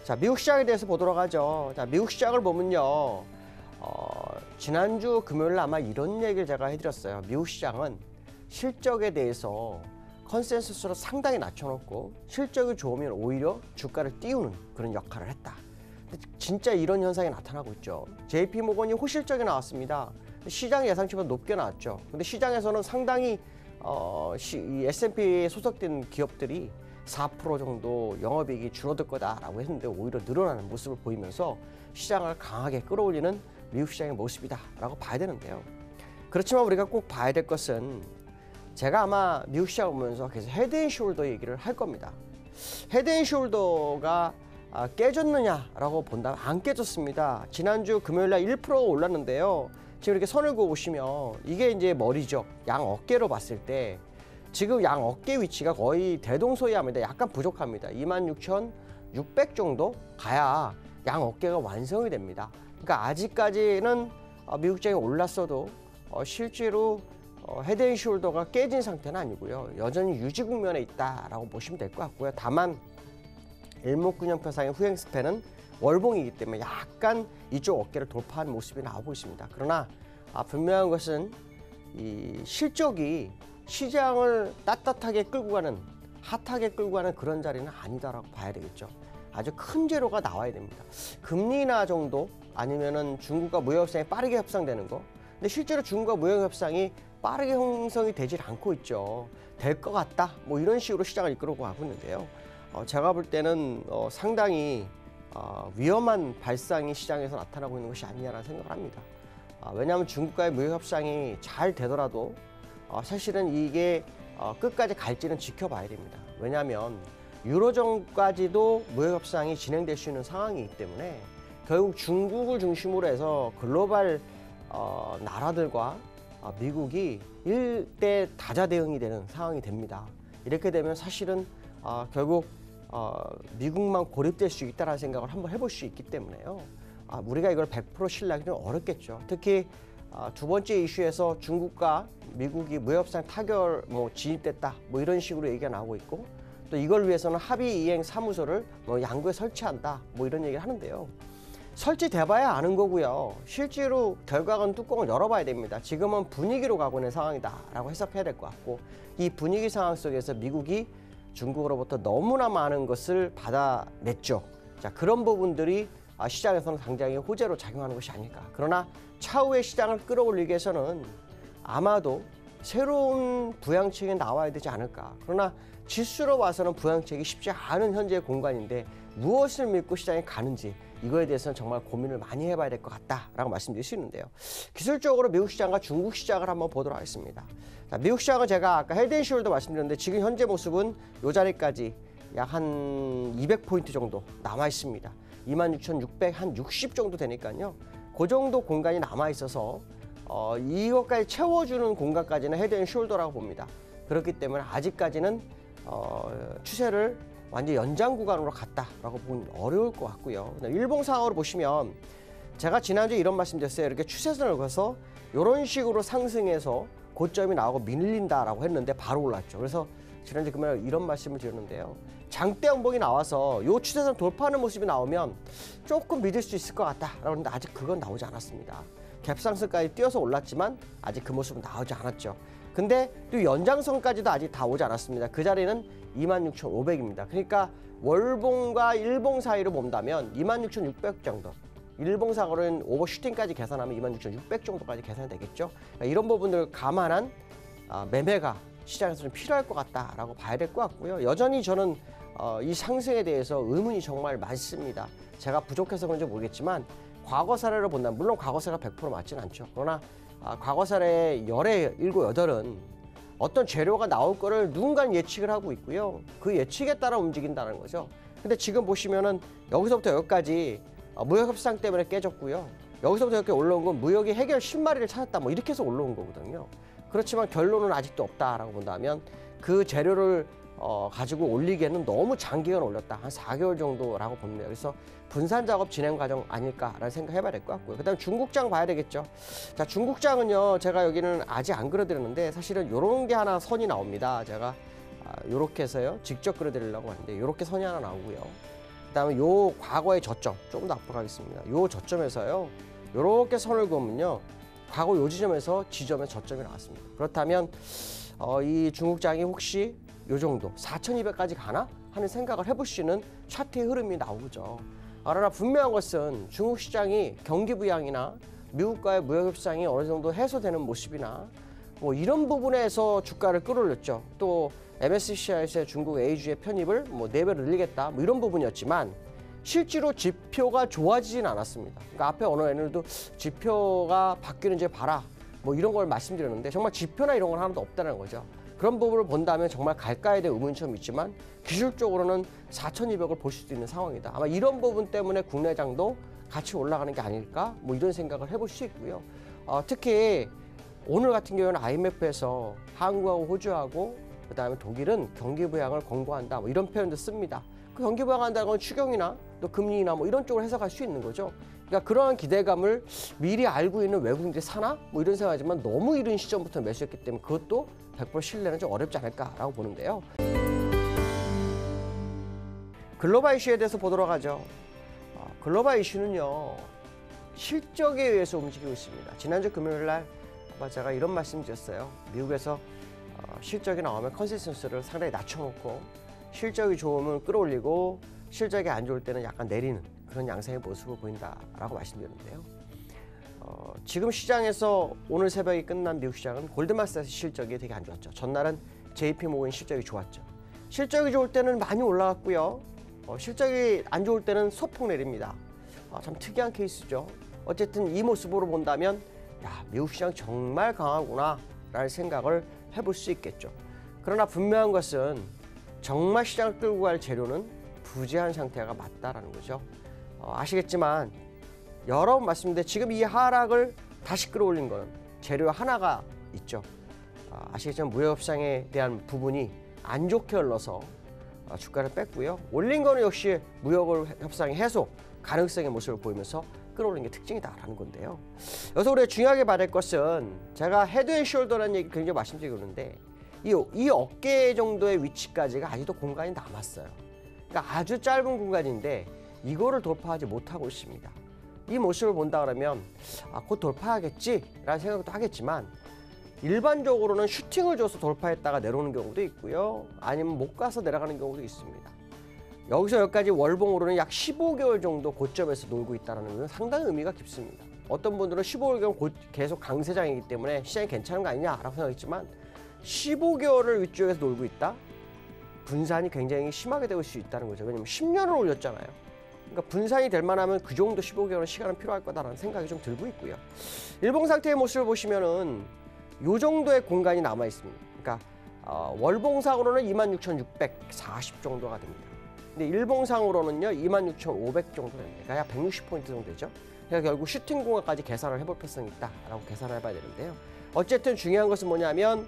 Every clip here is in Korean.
자, 미국 시장에 대해서 보도록 하죠. 자, 미국 시장을 보면요. 지난주 금요일 아마 이런 얘기를 제가 해드렸어요. 미국 시장은 실적에 대해서 컨센서스로 상당히 낮춰놓고 실적이 좋으면 오히려 주가를 띄우는 그런 역할을 했다. 진짜 이런 현상이 나타나고 있죠. JP모건이 호실적이 나왔습니다. 시장 예상치보다 높게 나왔죠. 근데 시장에서는 상당히 이 S&P에 소속된 기업들이 4% 정도 영업이익이 줄어들 거다라고 했는데 오히려 늘어나는 모습을 보이면서 시장을 강하게 끌어올리는 미국 시장의 모습이다라고 봐야 되는데요. 그렇지만 우리가 꼭 봐야 될 것은 제가 아마 미국 시장을 보면서 계속 헤드앤숄더 얘기를 할 겁니다. 헤드앤숄더가 깨졌느냐라고 본다면 안 깨졌습니다. 지난주 금요일날 1%가 올랐는데요. 지금 이렇게 선을 그어보시면 이게 이제 머리죠. 양 어깨로 봤을 때 지금 양 어깨 위치가 거의 대동소이합니다. 약간 부족합니다. 26,600 정도 가야 양 어깨가 완성이 됩니다. 그러니까 아직까지는 미국 시장이 올랐어도 실제로 헤드앤숄더가 깨진 상태는 아니고요. 여전히 유지 국면에 있다라고 보시면 될 것 같고요. 다만 일목균형표상의 후행 스팬은 월봉이기 때문에 약간 이쪽 어깨를 돌파하는 모습이 나오고 있습니다. 그러나 분명한 것은 이 실적이 시장을 따뜻하게 끌고 가는, 핫하게 끌고 가는 그런 자리는 아니다라고 봐야 되겠죠. 아주 큰 재료가 나와야 됩니다. 금리 인하 정도 아니면은 중국과 무역 협상이 빠르게 협상되는 거. 근데 실제로 중국과 무역 협상이 빠르게 형성이 되질 않고 있죠. 될 것 같다. 뭐 이런 식으로 시장을 이끌고 가고 있는데요. 제가 볼 때는 상당히 위험한 발상이 시장에서 나타나고 있는 것이 아니냐라는 생각을 합니다. 왜냐하면 중국과의 무역 협상이 잘 되더라도 사실은 이게 끝까지 갈지는 지켜봐야 됩니다. 왜냐하면 유로존까지도 무역 협상이 진행될 수 있는 상황이기 때문에 결국 중국을 중심으로 해서 글로벌 나라들과 미국이 일대 다자 대응이 되는 상황이 됩니다. 이렇게 되면 사실은 결국 미국만 고립될 수 있다는 생각을 한번 해볼 수 있기 때문에요. 우리가 이걸 100% 신뢰하기는 어렵겠죠. 특히 두 번째 이슈에서 중국과 미국이 무역협상 타결 진입됐다 이런 식으로 얘기가 나오고 있고 또 이걸 위해서는 합의 이행 사무소를 양구에 설치한다 이런 얘기를 하는데요. 설치돼봐야 아는 거고요. 실제로 결과는 뚜껑을 열어봐야 됩니다. 지금은 분위기로 가고 있는 상황이다라고 해석해야 될 것 같고 이 분위기 상황 속에서 미국이 중국으로부터 너무나 많은 것을 받아냈죠. 자, 그런 부분들이 시장에서는 당장의 호재로 작용하는 것이 아닐까. 그러나 차후의 시장을 끌어올리기 위해서는 아마도 새로운 부양책이 나와야 되지 않을까. 그러나 지수로 봐서는 부양책이 쉽지 않은 현재의 공간인데 무엇을 믿고 시장에 가는지 이거에 대해서는 정말 고민을 많이 해봐야 될 것 같다라고 말씀드릴 수 있는데요. 기술적으로 미국 시장과 중국 시장을 한번 보도록 하겠습니다. 자, 미국 시장은 제가 아까 헤드앤숄더 말씀드렸는데 지금 현재 모습은 이 자리까지 약 한 200포인트 정도 남아 있습니다. 26,600 한 60 정도 되니까요. 그 정도 공간이 남아 있어서 이것까지 채워주는 공간까지는 헤드앤숄더라고 봅니다. 그렇기 때문에 아직까지는 추세를 완전 연장 구간으로 갔다라고 보기는 어려울 것 같고요. 일봉 상황으로 보시면 제가 지난주에 이런 말씀 드렸어요. 이렇게 추세선을 그어서 이런 식으로 상승해서 고점이 나오고 밀린다라고 했는데 바로 올랐죠. 그래서 지난주 금요일 이런 말씀을 드렸는데요. 장대 양봉이 나와서 이 추세선 돌파하는 모습이 나오면 조금 믿을 수 있을 것 같다라고 했는데 아직 그건 나오지 않았습니다. 갭상승까지 뛰어서 올랐지만 아직 그 모습은 나오지 않았죠. 근데 또 연장선까지도 아직 다 오지 않았습니다. 그 자리는 26,500입니다. 그러니까 월봉과 일봉 사이로 본다면 26,600 정도. 일봉상으로는 오버슈팅까지 계산하면 26,600 정도까지 계산이 되겠죠. 그러니까 이런 부분들 감안한 매매가 시장에서 좀 필요할 것 같다라고 봐야 될 것 같고요. 여전히 저는 이 상승에 대해서 의문이 정말 많습니다. 제가 부족해서 그런지 모르겠지만 과거 사례를 본다면 물론 과거 사례가 100% 맞지는 않죠. 그러나 과거 사례 열의 7, 8은 어떤 재료가 나올 거를 누군가는 예측을 하고 있고요. 그 예측에 따라 움직인다는 거죠. 근데 지금 보시면은 여기서부터 여기까지 무역 협상 때문에 깨졌고요. 여기서부터 이렇게 올라온 건 무역이 해결 신마리를 찾았다 이렇게 해서 올라온 거거든요. 그렇지만 결론은 아직도 없다라고 본다면 그 재료를 가지고 올리기에는 너무 장기간 올렸다. 한 4개월 정도라고 봅니다. 그래서 분산 작업 진행 과정 아닐까라는 생각 해봐야 될 것 같고요. 그다음 중국장 봐야 되겠죠. 자, 중국장은요. 제가 여기는 아직 안 그려드렸는데 사실은 이런 게 하나 선이 나옵니다. 제가 이렇게 해서요. 직접 그려드리려고 하는데 이렇게 선이 하나 나오고요. 그다음에 요 과거의 저점 조금 더 앞으로 가겠습니다. 요 저점에서요. 요렇게 선을 그으면요. 과거 요 지점에서 지점의 저점이 나왔습니다. 그렇다면 이 중국장이 혹시 요 정도 4,200까지 가나 하는 생각을 해볼 수 있는 차트의 흐름이 나오죠. 그러나 분명한 것은 중국 시장이 경기 부양이나 미국과의 무역 협상이 어느 정도 해소되는 모습이나 뭐 이런 부분에서 주가를 끌어올렸죠. 또 MSCI에서의 중국 A주의 편입을 뭐 4배로 늘리겠다 뭐 이런 부분이었지만 실제로 지표가 좋아지진 않았습니다. 그러니까 앞에 언어에도 지표가 바뀌는지 봐라 뭐 이런 걸 말씀드렸는데 정말 지표나 이런 건 하나도 없다는 거죠. 그런 부분을 본다면 정말 갈까에 대한 의문이 좀 있지만 기술적으로는 4,200을 볼 수도 있는 상황이다. 아마 이런 부분 때문에 국내장도 같이 올라가는 게 아닐까 뭐 이런 생각을 해볼 수 있고요. 특히 오늘 같은 경우는 IMF에서 한국하고 호주하고 그다음에 독일은 경기 부양을 권고한다 뭐 이런 표현도 씁니다. 그 경기 부양한다는 건 추경이나 또 금리나 뭐 이런 쪽으로 해석할 수 있는 거죠. 그러니까 그러한 기대감을 미리 알고 있는 외국인들이 사나 뭐 이런 생각하지만 너무 이른 시점부터 매수했기 때문에 그것도 100% 신뢰는 좀 어렵지 않을까라고 보는데요. 글로벌 이슈에 대해서 보도록 하죠. 글로벌 이슈는요. 실적에 의해서 움직이고 있습니다. 지난주 금요일 날 제가 이런 말씀 드렸어요. 미국에서 실적이 나오면 컨센서스를 상당히 낮춰놓고 실적이 좋으면 끌어올리고 실적이 안 좋을 때는 약간 내리는 그런 양상의 모습을 보인다라고 말씀드렸는데요. 지금 시장에서 오늘 새벽에 끝난 미국 시장은 골드만삭스 실적이 되게 안 좋았죠. 전날은 JP모건 실적이 좋았죠. 실적이 좋을 때는 많이 올라갔고요. 실적이 안 좋을 때는 소폭 내립니다. 참 특이한 케이스죠. 어쨌든 이 모습으로 본다면 야, 미국 시장 정말 강하구나 라는 생각을 해볼 수 있겠죠. 그러나 분명한 것은 정말 시장을 끌고 갈 재료는 부재한 상태가 맞다라는 거죠. 아시겠지만 여러 번 말씀드렸는데 지금 이 하락을 다시 끌어올린 거는 재료 하나가 있죠. 아시겠지만 무역협상에 대한 부분이 안 좋게 흘러서 주가를 뺐고요. 올린 거는 역시 무역협상의 해소 가능성의 모습을 보이면서 끌어올린 게 특징이다라는 건데요. 여기서 우리가 중요하게 봐야 될 것은 제가 헤드앤숄더라는 얘기 굉장히 말씀드리고 있는데 이 어깨 정도의 위치까지가 아직도 공간이 남았어요. 그러니까 아주 짧은 공간인데 이거를 돌파하지 못하고 있습니다. 이 모습을 본다 그러면 곧 돌파하겠지라는 생각도 하겠지만 일반적으로는 슈팅을 줘서 돌파했다가 내려오는 경우도 있고요. 아니면 못 가서 내려가는 경우도 있습니다. 여기서 여기까지 월봉으로는 약 15개월 정도 고점에서 놀고 있다는 건 상당히 의미가 깊습니다. 어떤 분들은 15개월 계속 강세장이기 때문에 시장이 괜찮은 거 아니냐라고 생각했지만 15개월을 위쪽에서 놀고 있다? 분산이 굉장히 심하게 될 수 있다는 거죠. 왜냐면 10년을 올렸잖아요. 그러니까 분산이 될 만하면 그 정도 15개월은 시간은 필요할 거다라는 생각이 좀 들고 있고요. 일봉 상태의 모습을 보시면은 요 정도의 공간이 남아 있습니다. 그러니까 월봉상으로는 26,640 정도가 됩니다. 근데 일봉상으로는요 26,500 정도 됩니다. 그러니까 약 160포인트 정도 되죠. 그러니까 결국 슈팅 공간까지 계산을 해볼 필요성이 있다라고 계산을 해봐야 되는데요. 어쨌든 중요한 것은 뭐냐면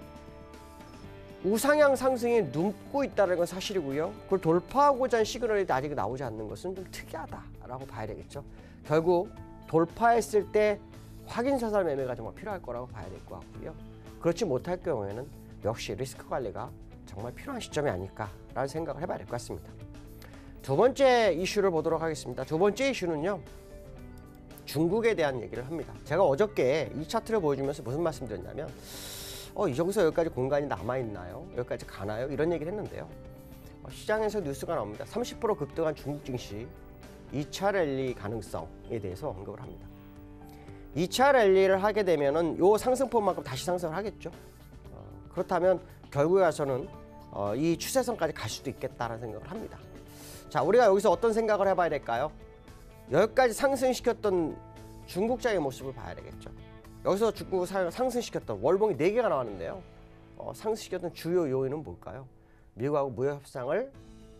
우상향 상승이 눕고 있다는 건 사실이고요. 그걸 돌파하고자 하는 시그널이 아직 나오지 않는 것은 좀 특이하다라고 봐야 되겠죠. 결국 돌파했을 때 확인사살 매매가 정말 필요할 거라고 봐야 될 것 같고요. 그렇지 못할 경우에는 역시 리스크 관리가 정말 필요한 시점이 아닐까라는 생각을 해봐야 될 것 같습니다. 두 번째 이슈를 보도록 하겠습니다. 두 번째 이슈는요. 중국에 대한 얘기를 합니다. 제가 어저께 이 차트를 보여주면서 무슨 말씀 드렸냐면 이 정도에서 여기까지 공간이 남아있나요? 여기까지 가나요? 이런 얘기를 했는데요. 시장에서 뉴스가 나옵니다. 30% 급등한 중국 증시 2차 랠리 가능성에 대해서 언급을 합니다. 2차 랠리를 하게 되면은 요 상승폭만큼 다시 상승을 하겠죠. 그렇다면 결국에 와서는 이 추세선까지 갈 수도 있겠다라는 생각을 합니다. 자, 우리가 여기서 어떤 생각을 해봐야 될까요? 여기까지 상승시켰던 중국장의 모습을 봐야 되겠죠. 여기서 중국을 상승시켰던 월봉이 4개가 나왔는데요. 상승시켰던 주요 요인은 뭘까요? 미국하고 무역협상을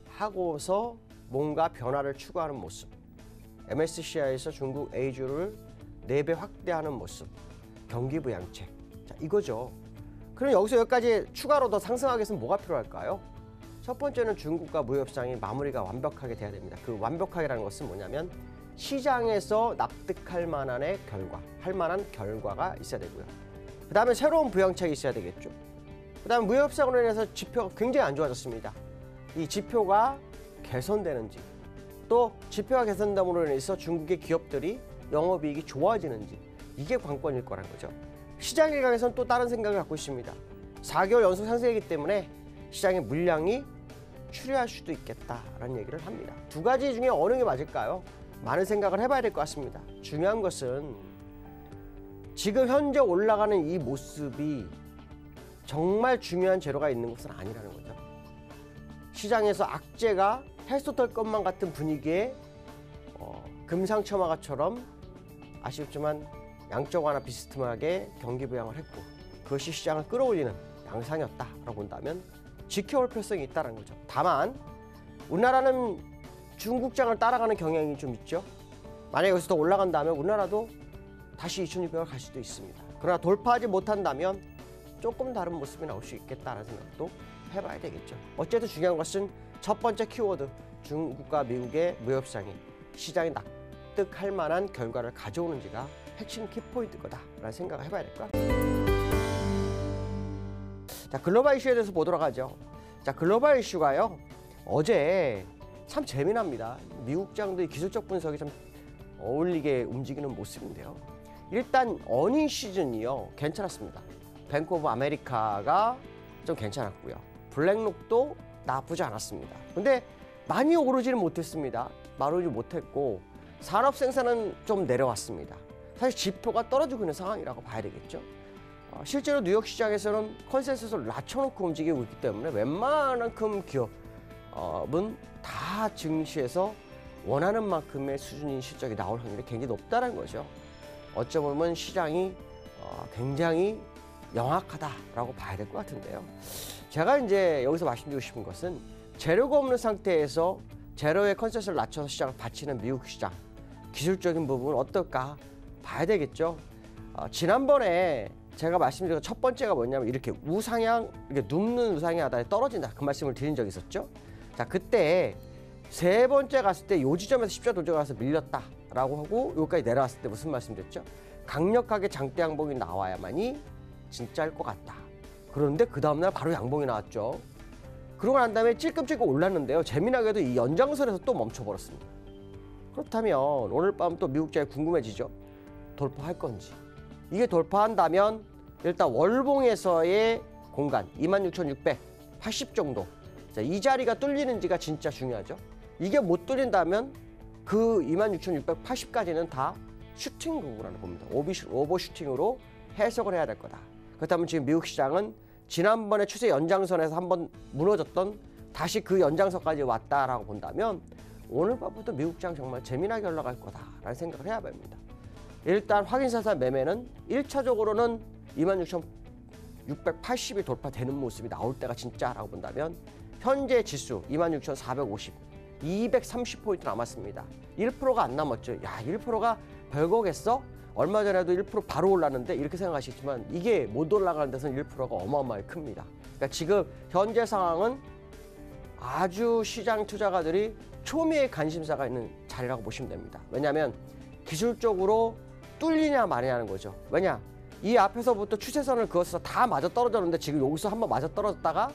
하고서 뭔가 변화를 추구하는 모습. MSCI에서 중국 A주를 4배 확대하는 모습. 경기 부양책. 자, 이거죠. 그럼 여기서 여기까지 추가로 더 상승하기 위해서는 뭐가 필요할까요? 첫 번째는 중국과 무역협상이 마무리가 완벽하게 돼야 됩니다. 그 완벽하게라는 것은 뭐냐면 시장에서 납득할 만한의 결과, 할 만한 결과가 있어야 되고요. 그 다음에 새로운 부양책이 있어야 되겠죠. 그 다음에 무역협상으로 인해서 지표가 굉장히 안 좋아졌습니다. 이 지표가 개선되는지 또 지표가 개선됨으로 인해서 중국의 기업들이 영업이익이 좋아지는지, 이게 관건일 거라는 거죠. 시장 일각에서는 또 다른 생각을 갖고 있습니다. 4개월 연속 상승이기 때문에 시장의 물량이 추리할 수도 있겠다라는 얘기를 합니다. 두 가지 중에 어느 게 맞을까요? 많은 생각을 해봐야 될 것 같습니다. 중요한 것은 지금 현재 올라가는 이 모습이 정말 중요한 재료가 있는 것은 아니라는 거죠. 시장에서 악재가 헬스토탈 것만 같은 분위기에 금상첨화가처럼 아쉽지만 양적 완화 비스듬하게 경기 부양을 했고, 그것이 시장을 끌어올리는 양상이었다라고 본다면 지켜올 필요성이 있다는 거죠. 다만 우리나라는 중국장을 따라가는 경향이 좀 있죠. 만약에 여기서 더 올라간다면 우리나라도 다시 2,600을 갈 수도 있습니다. 그러나 돌파하지 못한다면 조금 다른 모습이 나올 수 있겠다라는 생각도 해봐야 되겠죠. 어쨌든 중요한 것은 첫 번째 키워드, 중국과 미국의 무역시장이 시장이 납득할 만한 결과를 가져오는지가 핵심 키포인트 거다라는 생각을 해봐야 될 것 같아요. 자, 글로벌 이슈에 대해서 보도록 하죠. 자, 글로벌 이슈가요, 어제 참 재미납니다. 미국장도 기술적 분석이 참 어울리게 움직이는 모습인데요. 일단 어닝 시즌이요, 괜찮았습니다. 뱅크 오브 아메리카가 좀 괜찮았고요. 블랙록도 나쁘지 않았습니다. 근데 많이 오르지는 못했습니다. 오르지 못했고 산업 생산은 좀 내려왔습니다. 사실 지표가 떨어지고 있는 상황이라고 봐야 되겠죠. 실제로 뉴욕 시장에서는 컨센서스를 낮춰놓고 움직이고 있기 때문에 웬만큼 기업은 다 증시에서 원하는 만큼의 수준인 실적이 나올 확률이 굉장히 높다는 거죠. 어쩌면 시장이 굉장히 영악하다라고 봐야 될 것 같은데요. 제가 이제 여기서 말씀드리고 싶은 것은 재료가 없는 상태에서 재료의 컨센서스를 낮춰서 시장을 받치는 미국 시장, 기술적인 부분은 어떨까 봐야 되겠죠. 지난번에 제가 말씀드린 첫 번째가 뭐냐면 이렇게 우상향, 이렇게 눕는 우상향 하다가 떨어진다, 그 말씀을 드린 적이 있었죠. 자, 그때 세 번째 갔을 때 요 지점에서 십자 도저가 가서 밀렸다라고 하고 여기까지 내려왔을 때 무슨 말씀드렸죠? 강력하게 장대 양봉이 나와야만이 진짜일 것 같다. 그런데 그 다음날 바로 양봉이 나왔죠. 그러고 난 다음에 찔끔찔끔 올랐는데요. 재미나게도 이 연장선에서 또 멈춰버렸습니다. 그렇다면 오늘 밤 또 미국장이 궁금해지죠. 돌파할 건지. 이게 돌파한다면 일단 월봉에서의 공간 26,680 정도, 자, 이 자리가 뚫리는지가 진짜 중요하죠. 이게 못 뚫린다면 그 26,680까지는 다 슈팅 거구라는 겁니다. 오버슈팅으로 해석을 해야 될 거다. 그렇다면 지금 미국 시장은 지난번에 추세 연장선에서 한번 무너졌던 다시 그 연장선까지 왔다라고 본다면 오늘 밤부터 미국 시장 정말 재미나게 올라갈 거다라는 생각을 해야 됩니다. 일단 확인사살 매매는 1차적으로는 26,680이 돌파되는 모습이 나올 때가 진짜라고 본다면 현재 지수 26,450, 230포인트 남았습니다. 1%가 안 남았죠. 야, 1%가 별거겠어? 얼마 전에도 1% 바로 올랐는데 이렇게 생각하시겠지만 이게 못 올라가는 데서는 1%가 어마어마하게 큽니다. 그러니까 지금 현재 상황은 아주 시장 투자가들이 초미의 관심사가 있는 자리라고 보시면 됩니다. 왜냐하면 기술적으로 뚫리냐 마냐는 거죠. 왜냐? 이 앞에서부터 추세선을 그어서 다 맞아 떨어졌는데 지금 여기서 한번 맞아 떨어졌다가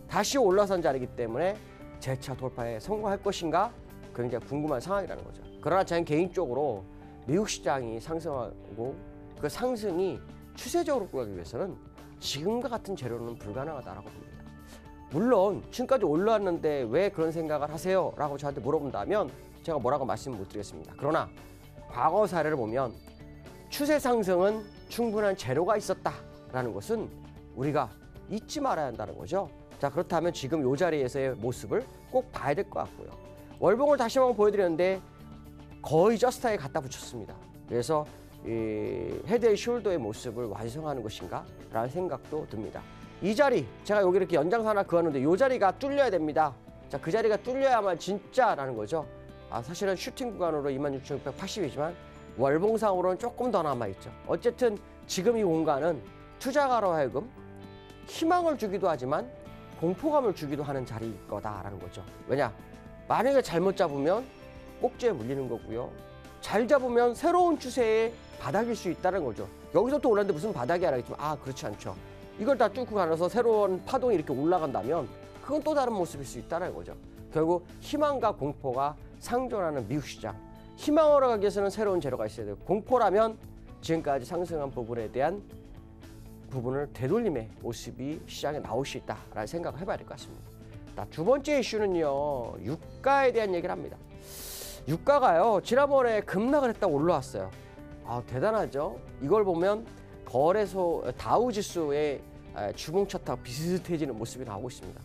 다시 올라선 자리이기 때문에 재차 돌파에 성공할 것인가 굉장히 궁금한 상황이라는 거죠. 그러나 저는 개인적으로 미국 시장이 상승하고 그 상승이 추세적으로 끌어가기 위해서는 지금과 같은 재료는 불가능하다라고 봅니다. 물론 지금까지 올라왔는데 왜 그런 생각을 하세요? 라고 저한테 물어본다면 제가 뭐라고 말씀을 못 드리겠습니다. 그러나 과거 사례를 보면 추세 상승은 충분한 재료가 있었다라는 것은 우리가 잊지 말아야 한다는 거죠. 자, 그렇다면 지금 이 자리에서의 모습을 꼭 봐야 될 것 같고요. 월봉을 다시 한번 보여드렸는데 거의 저스타에 갖다 붙였습니다. 그래서 이 헤드의 숄더의 모습을 완성하는 것인가 라는 생각도 듭니다. 이 자리, 제가 여기 이렇게 연장선 하나 그었는데 이 자리가 뚫려야 됩니다. 자, 그 자리가 뚫려야만 진짜라는 거죠. 사실은 슈팅 구간으로 26,680이지만 월봉상으로는 조금 더 남아있죠. 어쨌든 지금 이 공간은 투자가로 하여금 희망을 주기도 하지만 공포감을 주기도 하는 자리일 거다라는 거죠. 왜냐? 만약에 잘못 잡으면 꼭지에 물리는 거고요. 잘 잡으면 새로운 추세의 바닥일 수 있다는 거죠. 여기서 또 올랐는데 무슨 바닥이 알겠지만 그렇지 않죠. 이걸 다 뚫고 가면서 새로운 파동이 이렇게 올라간다면 그건 또 다른 모습일 수 있다는 거죠. 결국 희망과 공포가 상존하는 미국 시장. 희망으로 가기 위해서는 새로운 재료가 있어야 되고, 공포라면 지금까지 상승한 부분에 대한 부분을 되돌림의 모습이 시장에 나올 수 있다라는 생각을 해봐야 될 것 같습니다. 두 번째 이슈는요, 유가에 대한 얘기를 합니다. 유가가요, 지난번에 급락을 했다고 올라왔어요. 대단하죠. 이걸 보면 거래소 다우지수의 주봉 차트와 비슷해지는 모습이 나오고 있습니다.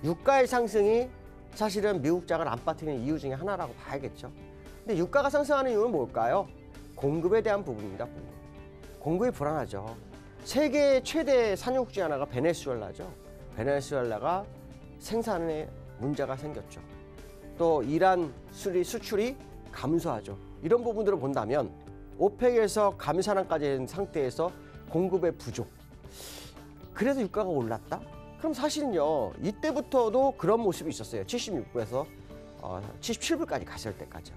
유가의 상승이 사실은 미국장을 안 빠뜨리는 이유 중에 하나라고 봐야겠죠. 근데 유가가 상승하는 이유는 뭘까요? 공급에 대한 부분입니다. 공급이 불안하죠. 세계 최대 산유국 중 하나가 베네수엘라죠. 베네수엘라가 생산에 문제가 생겼죠. 또 이란 수출이 감소하죠. 이런 부분들을 본다면 오펙에서 감산안까지 된 상태에서 공급의 부족. 그래서 유가가 올랐다? 그럼 사실은요, 이때부터도 그런 모습이 있었어요. 76불에서 77불까지 갔을 때까지요.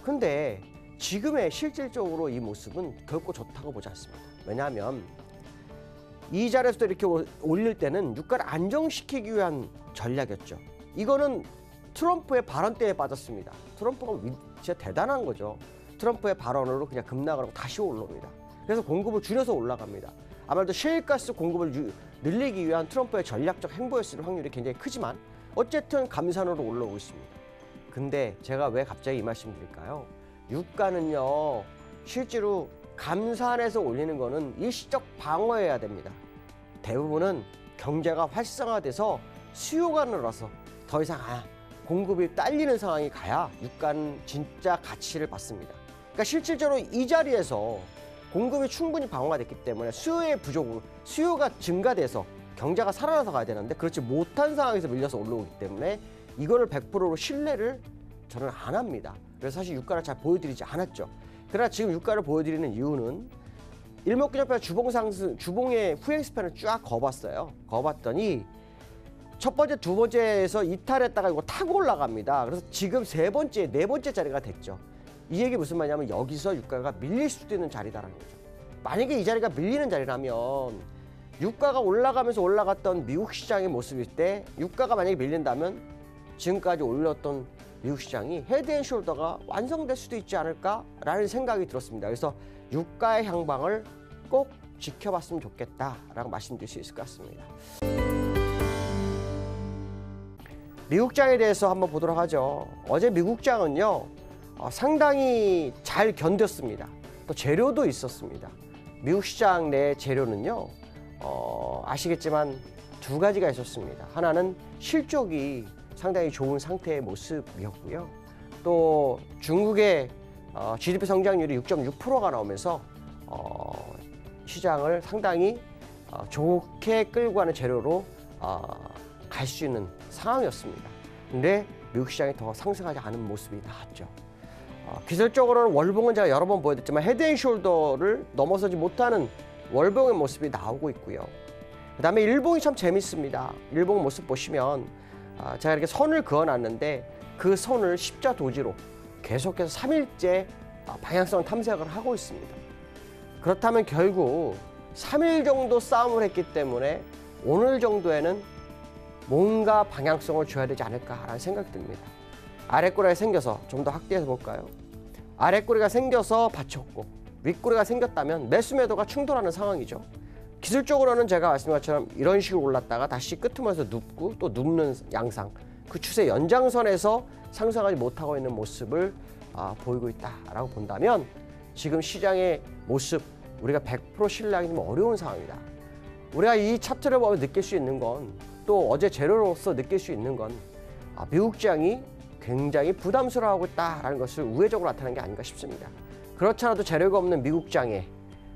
근데 지금의 실질적으로 이 모습은 결코 좋다고 보지 않습니다. 왜냐하면 이 자리에서도 이렇게 올릴 때는 유가를 안정시키기 위한 전략이었죠. 이거는 트럼프의 발언 때에 빠졌습니다. 트럼프가 진짜 대단한 거죠. 트럼프의 발언으로 그냥 급락을 하고 다시 올라옵니다. 그래서 공급을 줄여서 올라갑니다. 아무래도 셰일가스 공급을 늘리기 위한 트럼프의 전략적 행보였을 확률이 굉장히 크지만 어쨌든 감산으로 올라오고 있습니다. 근데 제가 왜 갑자기 이 말씀 드릴까요? 유가는요, 실제로 감산해서 올리는 거는 일시적 방어해야 됩니다. 대부분은 경제가 활성화돼서 수요가 늘어서 더 이상 공급이 딸리는 상황이 가야 유가는 진짜 가치를 받습니다. 그러니까 실질적으로 이 자리에서 공급이 충분히 방어가 됐기 때문에 수요가 증가돼서 경제가 살아나서 가야 되는데 그렇지 못한 상황에서 밀려서 올라오기 때문에 이거를 100%로 신뢰를 저는 안 합니다. 그래서 사실 유가를 잘 보여드리지 않았죠. 그러나 지금 유가를 보여드리는 이유는 일목균형표 주봉의 후행 스팬을 쫙 거봤어요. 거봤더니 첫 번째, 두 번째에서 이탈했다가 이거 타고 올라갑니다. 그래서 지금 세 번째, 네 번째 자리가 됐죠. 이 얘기 무슨 말이냐면 여기서 유가가 밀릴 수도 있는 자리다라는 거죠. 만약에 이 자리가 밀리는 자리라면 유가가 올라가면서 올라갔던 미국 시장의 모습일 때 유가가 만약에 밀린다면 지금까지 올렸던 미국 시장이 헤드앤숄더가 완성될 수도 있지 않을까라는 생각이 들었습니다. 그래서 유가의 향방을 꼭 지켜봤으면 좋겠다라고 말씀드릴 수 있을 것 같습니다. 미국장에 대해서 한번 보도록 하죠. 어제 미국장은요, 상당히 잘 견뎠습니다. 또 재료도 있었습니다. 미국 시장 내 재료는요, 아시겠지만 두 가지가 있었습니다. 하나는 실적이 상당히 좋은 상태의 모습이었고요. 또 중국의 GDP 성장률이 6.6%가 나오면서 시장을 상당히 좋게 끌고 가는 재료로 갈 수 있는 상황이었습니다. 근데 미국 시장이 더 상승하지 않은 모습이 나왔죠. 기술적으로는 월봉은 제가 여러 번 보여드렸지만 헤드앤숄더를 넘어서지 못하는 월봉의 모습이 나오고 있고요. 그 다음에 일봉이 참 재밌습니다. 일봉 모습 보시면 제가 이렇게 선을 그어놨는데 그 선을 십자 도지로 계속해서 3일째 방향성 탐색을 하고 있습니다. 그렇다면 결국 3일 정도 싸움을 했기 때문에 오늘 정도에는 뭔가 방향성을 줘야 되지 않을까라는 생각이 듭니다. 아랫꼬리가 생겨서 좀 더 확대해서 볼까요? 아랫꼬리가 생겨서 받쳤고 윗꼬리가 생겼다면 매수매도가 충돌하는 상황이죠. 기술적으로는 제가 말씀드린 것처럼 이런 식으로 올랐다가 다시 끄트머리에서 눕고 또 눕는 양상, 그 추세 연장선에서 상승하지 못하고 있는 모습을 보이고 있다라고 본다면 지금 시장의 모습 우리가 100% 신뢰하기 좀 어려운 상황이다. 우리가 이 차트를 보면 느낄 수 있는 건 또 어제 재료로서 느낄 수 있는 건 미국 시장이 굉장히 부담스러워하고 있다라는 것을 우회적으로 나타낸 게 아닌가 싶습니다. 그렇지 않아도 재료가 없는 미국 장에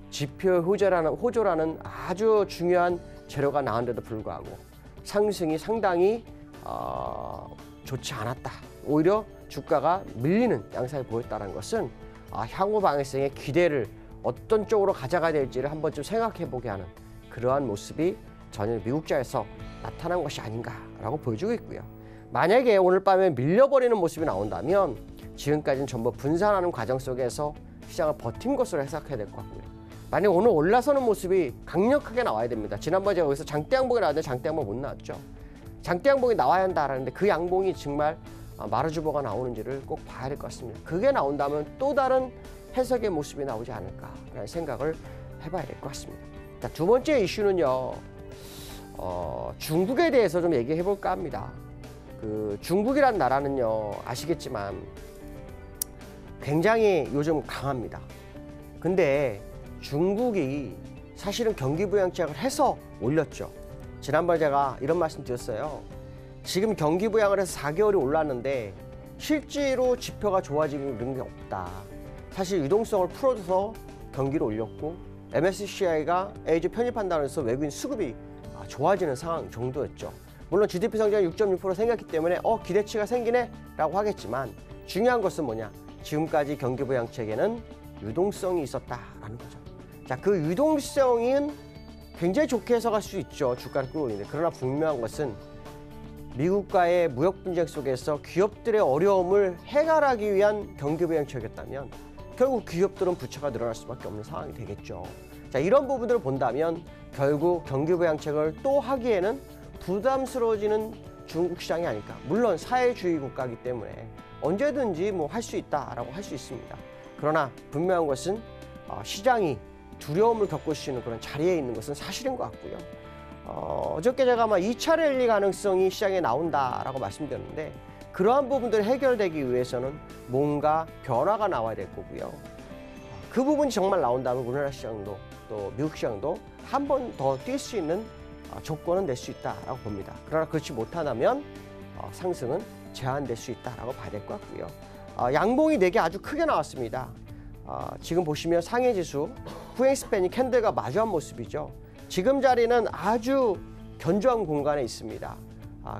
지표 호조라는 아주 중요한 재료가 나왔는데도 불구하고 상승이 상당히 좋지 않았다. 오히려 주가가 밀리는 양상이 보였다는 것은 향후 방향성의 기대를 어떤 쪽으로 가져가야 될지를 한 번쯤 생각해 보게 하는 그러한 모습이 전일 미국장에서 나타난 것이 아닌가라고 보여주고 있고요. 만약에 오늘 밤에 밀려버리는 모습이 나온다면 지금까지는 전부 분산하는 과정 속에서 시장을 버틴 것으로 해석해야 될 것 같고요. 만약 오늘 올라서는 모습이 강력하게 나와야 됩니다. 지난번에 제가 여기서 장대 양봉이 나왔는데 장대 양봉 못 나왔죠. 장대 양봉이 나와야 한다라는데 그 양봉이 정말 마르주버가 나오는지를 꼭 봐야 될 것 같습니다. 그게 나온다면 또 다른 해석의 모습이 나오지 않을까라는 생각을 해봐야 될 것 같습니다. 자, 두 번째 이슈는요, 중국에 대해서 좀 얘기해 볼까 합니다. 그 중국이란 나라는요, 아시겠지만 굉장히 요즘 강합니다. 근데 중국이 사실은 경기부양책을 해서 올렸죠. 지난번에 제가 이런 말씀 드렸어요. 지금 경기부양을 해서 4개월이 올랐는데 실제로 지표가 좋아지고 이런 게 없다. 사실 유동성을 풀어줘서 경기를 올렸고 MSCI가 에이즈 편입한다고 해서 외국인 수급이 좋아지는 상황 정도였죠. 물론 GDP 성장이 6.6% 생겼기 때문에 기대치가 생기네 라고 하겠지만 중요한 것은 뭐냐? 지금까지 경기부양책에는 유동성이 있었다라는 거죠. 자, 그 유동성은 굉장히 좋게 해석할 수 있죠. 주가를 끌어올리는데. 그러나 분명한 것은 미국과의 무역 분쟁 속에서 기업들의 어려움을 해결하기 위한 경기부양책이었다면 결국 기업들은 부채가 늘어날 수밖에 없는 상황이 되겠죠. 자, 이런 부분들을 본다면 결국 경기부양책을 또 하기에는 부담스러워지는 중국 시장이 아닐까. 물론 사회주의 국가이기 때문에 언제든지 뭐 할 수 있다라고 할 수 있습니다. 그러나 분명한 것은 시장이 두려움을 겪을 수 있는 그런 자리에 있는 것은 사실인 것 같고요. 어저께 제가 아마 2차 랠리 가능성이 시장에 나온다라고 말씀드렸는데 그러한 부분들이 해결되기 위해서는 뭔가 변화가 나와야 될 거고요. 그 부분이 정말 나온다면 우리나라 시장도 또 미국 시장도 한 번 더 뛸 수 있는 조건은 낼 수 있다라고 봅니다. 그러나 그렇지 못하다면 상승은 제한될 수 있다라고 봐야 될 것 같고요. 양봉이 4개 아주 크게 나왔습니다. 지금 보시면 상해지수, 후행스팬이 캔들과 마주한 모습이죠. 지금 자리는 아주 견조한 공간에 있습니다.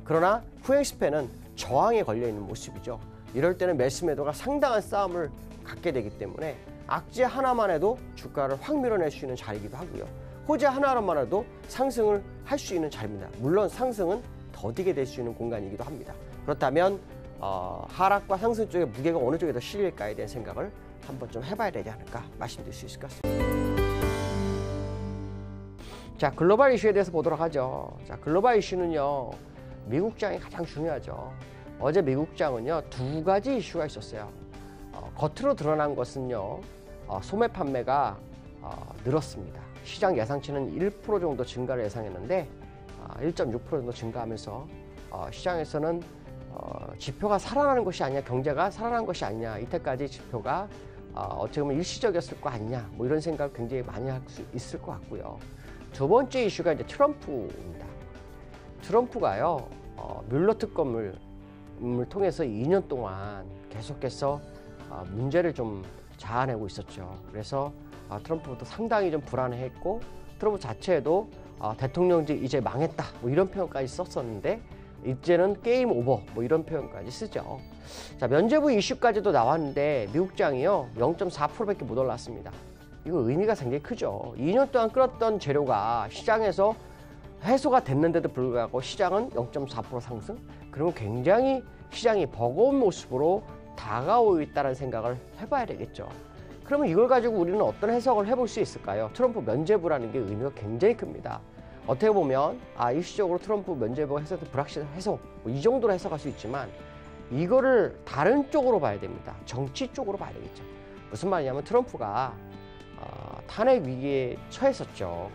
그러나 후행스팬은 저항에 걸려있는 모습이죠. 이럴 때는 매수 매도가 상당한 싸움을 갖게 되기 때문에 악재 하나만 해도 주가를 확 밀어낼 수 있는 자리이기도 하고요. 호재 하나로만 해도 상승을 할 수 있는 자리입니다. 물론 상승은 더디게 될 수 있는 공간이기도 합니다. 그렇다면 하락과 상승 쪽에 무게가 어느 쪽에 더 실릴까에 대한 생각을 한번 좀 해봐야 되지 않을까 말씀드릴 수 있을 것 같습니다. 자, 글로벌 이슈에 대해서 보도록 하죠. 자, 글로벌 이슈는요, 미국장이 가장 중요하죠. 어제 미국장은요, 2가지 이슈가 있었어요. 겉으로 드러난 것은요, 소매 판매가 늘었습니다. 시장 예상치는 1% 정도 증가를 예상했는데 1.6% 정도 증가하면서 시장에서는 지표가 살아나는 것이 아니냐, 경제가 살아나는 것이 아니냐, 이때까지 지표가 어떻게 보면 일시적이었을 거 아니냐, 뭐 이런 생각을 굉장히 많이 할 수 있을 것 같고요. 두 번째 이슈가 이제 트럼프입니다. 트럼프가요, 뮬러 특검을 통해서 2년 동안 계속해서 문제를 좀 자아내고 있었죠. 그래서 트럼프도 상당히 좀 불안해했고 트럼프 자체도 대통령직 이제 망했다 뭐 이런 표현까지 썼었는데 이제는 게임 오버 뭐 이런 표현까지 쓰죠. 자, 면죄부 이슈까지도 나왔는데 미국장이요 0.4%밖에 못 올랐습니다. 이거 의미가 굉장히 크죠. 2년 동안 끌었던 재료가 시장에서 해소가 됐는데도 불구하고 시장은 0.4% 상승? 그러면 굉장히 시장이 버거운 모습으로 다가오고 있다는 생각을 해봐야 되겠죠. 그러면 이걸 가지고 우리는 어떤 해석을 해볼 수 있을까요? 트럼프 면죄부라는 게 의미가 굉장히 큽니다. 어떻게 보면 일시적으로 트럼프 면죄부가 해서 불확실한 해석 뭐 이 정도로 해석할 수 있지만 이거를 다른 쪽으로 봐야 됩니다. 정치 쪽으로 봐야 되겠죠. 무슨 말이냐면 트럼프가 탄핵 위기에 처했었죠.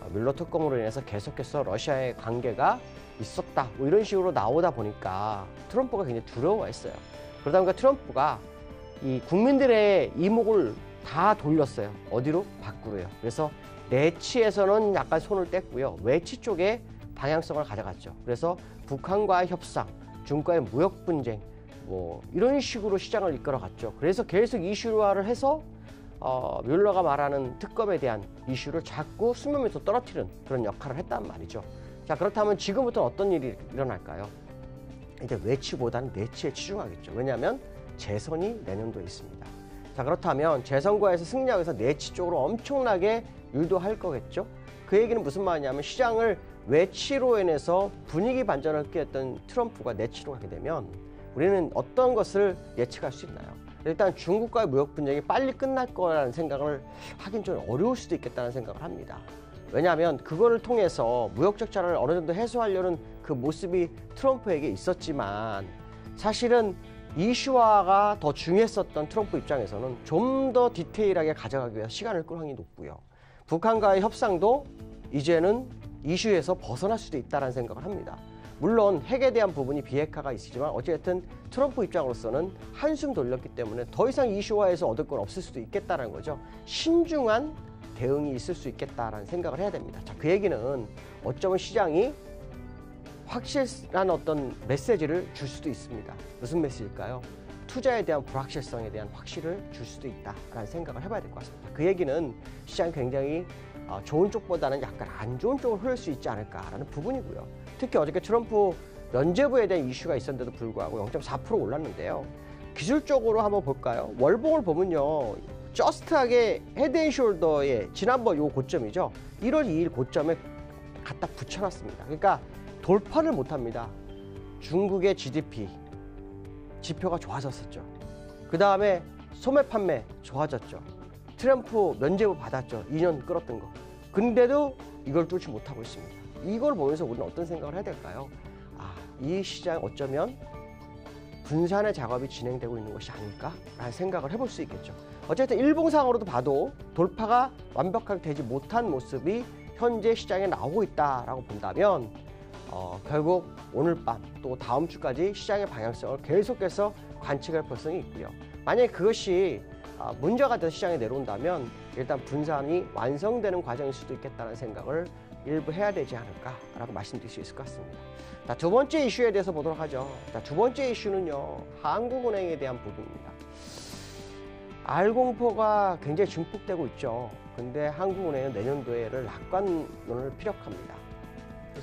뮬러 특검으로 인해서 계속해서 러시아의 관계가 있었다 뭐 이런 식으로 나오다 보니까 트럼프가 굉장히 두려워했어요. 그러다 보니까 트럼프가 이 국민들의 이목을 다 돌렸어요. 어디로? 밖으로요. 그래서 내치에서는 약간 손을 뗐고요. 외치 쪽에 방향성을 가져갔죠. 그래서 북한과의 협상, 중국과의 무역 분쟁 뭐 이런 식으로 시장을 이끌어갔죠. 그래서 계속 이슈화를 해서 뮬러가 말하는 특검에 대한 이슈를 자꾸 수면 밑으로 떨어뜨리는 그런 역할을 했단 말이죠. 자, 그렇다면 지금부터 어떤 일이 일어날까요? 이제 외치보다는 내치에 치중하겠죠. 왜냐하면 재선이 내년도에 있습니다. 자, 그렇다면 재선거에서 승리하기 위해서 내치 쪽으로 엄청나게 유도할 거겠죠. 그 얘기는 무슨 말이냐면 시장을 외치로 인해서 분위기 반전을 꾀했던 트럼프가 내치로 가게 되면 우리는 어떤 것을 예측할 수 있나요? 일단 중국과의 무역 분쟁이 빨리 끝날 거라는 생각을 하긴 좀 어려울 수도 있겠다는 생각을 합니다. 왜냐하면 그거를 통해서 무역 적자를 어느 정도 해소하려는 그 모습이 트럼프에게 있었지만 사실은 이슈화가 더 중요했었던 트럼프 입장에서는 좀 더 디테일하게 가져가기 위해서 시간을 끌 확률이 높고요. 북한과의 협상도 이제는 이슈에서 벗어날 수도 있다는 생각을 합니다. 물론 핵에 대한 부분이 비핵화가 있지만 어쨌든 트럼프 입장으로서는 한숨 돌렸기 때문에 더 이상 이슈화에서 얻을 건 없을 수도 있겠다는 거죠. 신중한 대응이 있을 수 있겠다라는 생각을 해야 됩니다. 자, 그 얘기는 어쩌면 시장이 확실한 어떤 메시지를 줄 수도 있습니다. 무슨 메시지일까요? 투자에 대한 불확실성에 대한 확실을 줄 수도 있다라는 생각을 해봐야 될 것 같습니다. 그 얘기는 시장이 굉장히 좋은 쪽보다는 약간 안 좋은 쪽으로 흐를 수 있지 않을까라는 부분이고요. 특히 어저께 트럼프 면죄부에 대한 이슈가 있었는데도 불구하고 0.4% 올랐는데요. 기술적으로 한번 볼까요? 월봉을 보면요. 저스트하게 헤드앤숄더의 지난번 요 고점이죠. 1월 2일 고점에 갖다 붙여놨습니다. 그러니까 돌파를 못합니다. 중국의 GDP 지표가 좋아졌었죠. 그 다음에 소매 판매 좋아졌죠. 트럼프 면죄부 받았죠. 2년 끌었던 거. 근데도 이걸 뚫지 못하고 있습니다. 이걸 보면서 우리는 어떤 생각을 해야 될까요? 이 시장 어쩌면 분산의 작업이 진행되고 있는 것이 아닐까라는 생각을 해볼 수 있겠죠. 어쨌든 일봉상으로도 봐도 돌파가 완벽하게 되지 못한 모습이 현재 시장에 나오고 있다라고 본다면 결국 오늘 밤 또 다음 주까지 시장의 방향성을 계속해서 관측할 필요성이 있고요. 만약에 그것이 문제가 돼서 시장에 내려온다면 일단 분산이 완성되는 과정일 수도 있겠다는 생각을 일부 해야 되지 않을까라고 말씀드릴 수 있을 것 같습니다. 자, 두 번째 이슈에 대해서 보도록 하죠. 자, 두 번째 이슈는요. 한국은행에 대한 부분입니다. 알공포가 굉장히 증폭되고 있죠. 근데 한국은행은 내년도에를 낙관론을 피력합니다.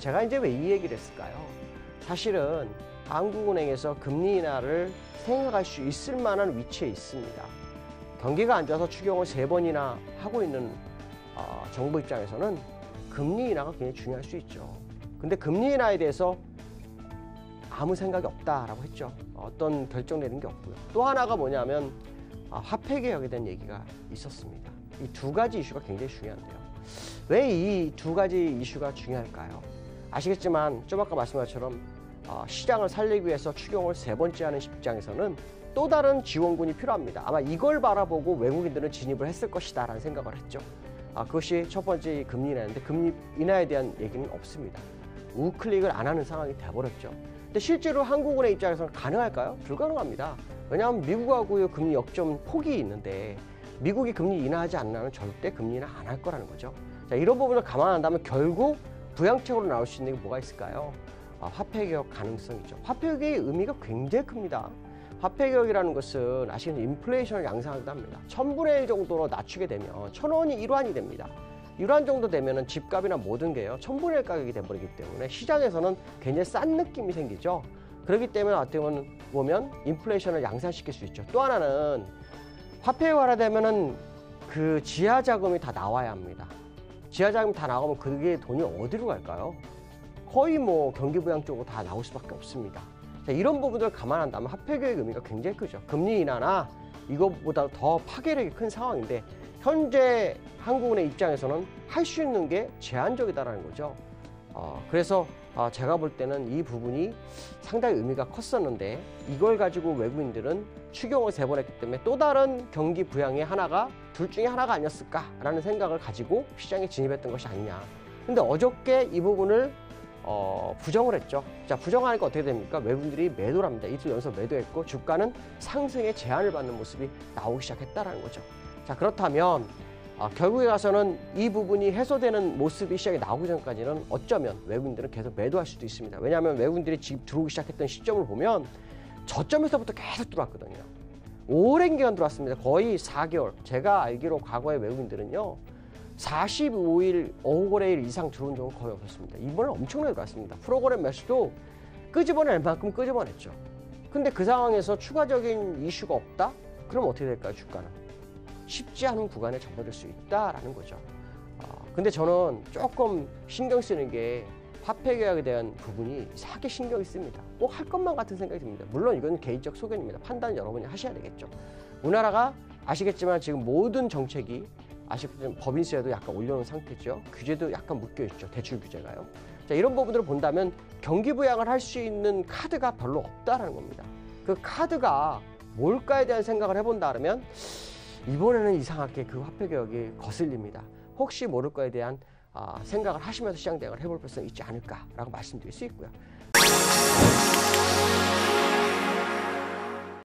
제가 이제 왜 이 얘기를 했을까요? 사실은 한국은행에서 금리 인하를 생각할 수 있을 만한 위치에 있습니다. 경기가 안 좋아서 추경을 3번이나 하고 있는 정부 입장에서는 금리 인하가 굉장히 중요할 수 있죠. 근데 금리 인하에 대해서 아무 생각이 없다라고 했죠. 어떤 결정 내린 게 없고요. 또 하나가 뭐냐면 화폐 개혁에 대한 얘기가 있었습니다. 이 두 가지 이슈가 굉장히 중요한데요. 왜 이 두 가지 이슈가 중요할까요? 아시겠지만 좀 아까 말씀한 것처럼 시장을 살리기 위해서 추경을 3번째 하는 입장에서는 또 다른 지원군이 필요합니다. 아마 이걸 바라보고 외국인들은 진입을 했을 것이다 라는 생각을 했죠. 그것이 첫 번째 금리 인하인데 금리 인하에 대한 얘기는 없습니다. 우클릭을 안 하는 상황이 돼버렸죠. 근데 실제로 한국은행 입장에서는 가능할까요? 불가능합니다. 왜냐하면 미국하고의 금리 역점 폭이 있는데 미국이 금리 인하하지 않으면 절대 금리 인하 안 할 거라는 거죠. 자, 이런 부분을 감안한다면 결국 부양책으로 나올 수 있는 게 뭐가 있을까요? 화폐 개혁 가능성이죠. 화폐 개혁의 의미가 굉장히 큽니다. 화폐 개혁이라는 것은 아시는 인플레이션을 양상하기도 합니다. 1000분의 1 정도로 낮추게 되면 1000원이 1환이 됩니다. 1환 정도 되면은 집값이나 모든 게요 1000분의 1 가격이 돼버리기 때문에 시장에서는 굉장히 싼 느낌이 생기죠. 그렇기 때문에 어떻게 보면 인플레이션을 양산시킬 수 있죠. 또 하나는 화폐화되면은 그 지하 자금이 다 나와야 합니다. 지하 자금이 다 나가면 그게 돈이 어디로 갈까요? 거의 뭐 경기부양 쪽으로 다 나올 수밖에 없습니다. 자, 이런 부분들을 감안한다면 화폐 개혁의 의미가 굉장히 크죠. 금리 인하나 이것보다 더 파괴력이 큰 상황인데 현재 한국은행 입장에서는 할 수 있는 게 제한적이다라는 거죠. 그래서 제가 볼 때는 이 부분이 상당히 의미가 컸었는데 이걸 가지고 외국인들은 추경을 3번 했기 때문에 또 다른 경기 부양의 하나가 둘 중에 하나가 아니었을까라는 생각을 가지고 시장에 진입했던 것이 아니냐. 근데 어저께 이 부분을 부정을 했죠. 자, 부정하니까 어떻게 됩니까? 외국인들이 매도를 합니다. 이틀 연속 매도했고 주가는 상승에 제한을 받는 모습이 나오기 시작했다라는 거죠. 자, 그렇다면 결국에 가서는 이 부분이 해소되는 모습이 시장에 나오기 전까지는 어쩌면 외국인들은 계속 매도할 수도 있습니다. 왜냐하면 외국인들이 지금 들어오기 시작했던 시점을 보면 저점에서부터 계속 들어왔거든요. 오랜 기간 들어왔습니다. 거의 4개월. 제가 알기로 과거의 외국인들은요. 45일, 5거래일 이상 들어온 적은 거의 없었습니다. 이번에 엄청나게 들어왔습니다. 프로그램 매수도 끄집어낼 만큼 끄집어냈죠. 근데 그 상황에서 추가적인 이슈가 없다? 그럼 어떻게 될까요, 주가는? 쉽지 않은 구간에 접어들 수 있다라는 거죠. 근데 저는 조금 신경 쓰는 게 화폐 개혁에 대한 부분이 이상하게 신경이 씁니다. 꼭 할 것만 같은 생각이 듭니다. 물론 이건 개인적 소견입니다. 판단은 여러분이 하셔야 되겠죠. 우리나라가 아시겠지만 지금 모든 정책이 아시겠지만 법인세도 약간 올려놓은 상태죠. 규제도 약간 묶여있죠. 대출 규제가요. 자, 이런 부분들을 본다면 경기 부양을 할 수 있는 카드가 별로 없다라는 겁니다. 그 카드가 뭘까에 대한 생각을 해본다 그러면 이번에는 이상하게 그 화폐 개혁이 거슬립니다. 혹시 모를 거에 대한 생각을 하시면서 시장 대응을 해볼 필요성이 있지 않을까라고 말씀드릴 수 있고요.